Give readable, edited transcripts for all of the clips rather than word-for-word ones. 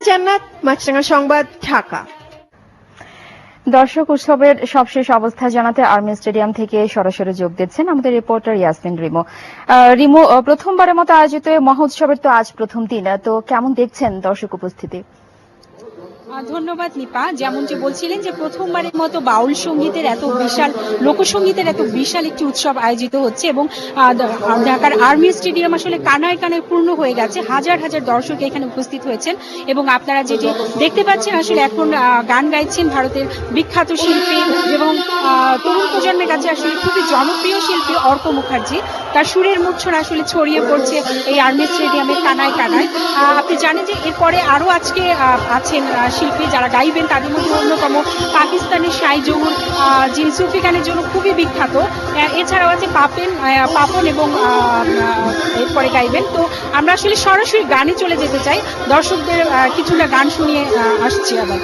জান্নাত, মাছরাঙা সংবাদ, ঢাকা। দর্শক, উৎসবের সবশেষ অবস্থা জানাতে আর্মি স্টেডিয়াম থেকে সরাসরি যোগ দিচ্ছেন আমাদের রিপোর্টার ইয়াসমিন রিমো। রিমো, প্রথমবারের মতো আয়োজিত মহোৎসবের তো আজ প্রথম দিন, তো কেমন দেখছেন দর্শক উপস্থিতি? ধন্যবাদ নিপা। যেমনটি বলছিলেন যে প্রথমবারের মতো বাউল সঙ্গীতের এত বিশাল, লোকসঙ্গীতের এত বিশাল একটি উৎসব আয়োজিত হচ্ছে এবং ঢাকার আর্মি স্টেডিয়াম আসলে কানায় কানায় পূর্ণ হয়ে গেছে। হাজার হাজার দর্শক এখানে উপস্থিত হয়েছেন এবং আপনারা যেটি দেখতে পাচ্ছেন আসলে এখন গান গাইছেন ভারতের বিখ্যাত শিল্পী এবং তরুণ প্রজন্মের কাছে আসলে খুবই জনপ্রিয় শিল্পী অর্ক মুখার্জি। তার সুরের মূর্ছনা আসলে ছড়িয়ে পড়ছে এই আর্মি স্টেডিয়ামের কানায় কানায়। আপনি জানেন যে এরপরে আরো আজকে আছেন শিল্পী যারা গাইবেন, তাদের মধ্যে অন্যতম পাকিস্তানের শাই জহুর, যিনি সুফি গানের জন্য খুবই বিখ্যাত। এছাড়াও আছে পাপন এবং এরপরে গাইবেন। তো আমরা আসলে সরাসরি গানে চলে যেতে চাই, দর্শকদের কিছুটা গান শুনিয়ে আসছি আবার।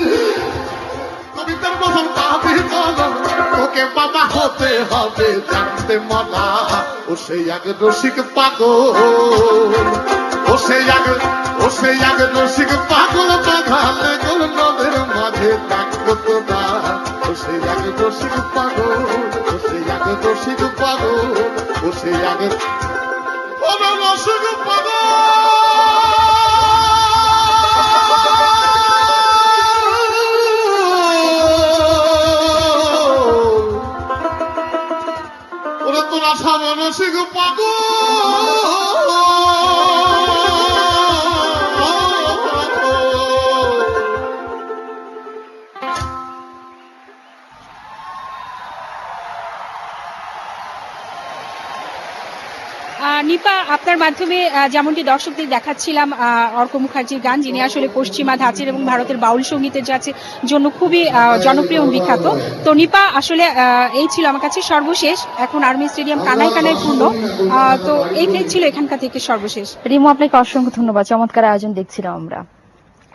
ওকে বাবা হতে হবে জানতে মনা, ও সেই আগে রসিক পাগল, ও সেই আগে রসিক পাগল বাঁধালে গোল নদের মাঝে থাকতো না, ও সেই আগে রসিক পাগল, ও সেই আগে রসিক পাগল, ও সেই আগে রসিক পাগল। তোরা সামনে শিখ পাগল। নিপা, আপনার মাধ্যমে যেমনটি দর্শকদের দেখাচ্ছিলাম অর্ক মুখার্জির গান, যিনি আসলে পশ্চিমা ধাঁচের এবং ভারতের বাউল সঙ্গীতের জন্য খুবই জনপ্রিয় এবং বিখ্যাত। তো নিপা, আসলে এই ছিল আমার কাছে সর্বশেষ। এখন আর্মি স্টেডিয়াম কানায় কানায় পূর্ণ। তো এইটাই ছিল এখানকার থেকে সর্বশেষ। রিমো, আপনাকে অসংখ্য ধন্যবাদ। চমৎকার আয়োজন দেখছিলাম আমরা।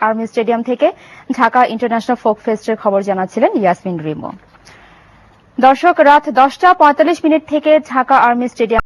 আর্মি স্টেডিয়াম থেকে ঢাকা ইন্টারন্যাশনাল ফোক ফেস্টের খবর জানাচ্ছিলেন ইয়াসমিন রিমো। দর্শক, রাত 10টা 45 মিনিট থেকে ঢাকা আর্মি স্টেডিয়াম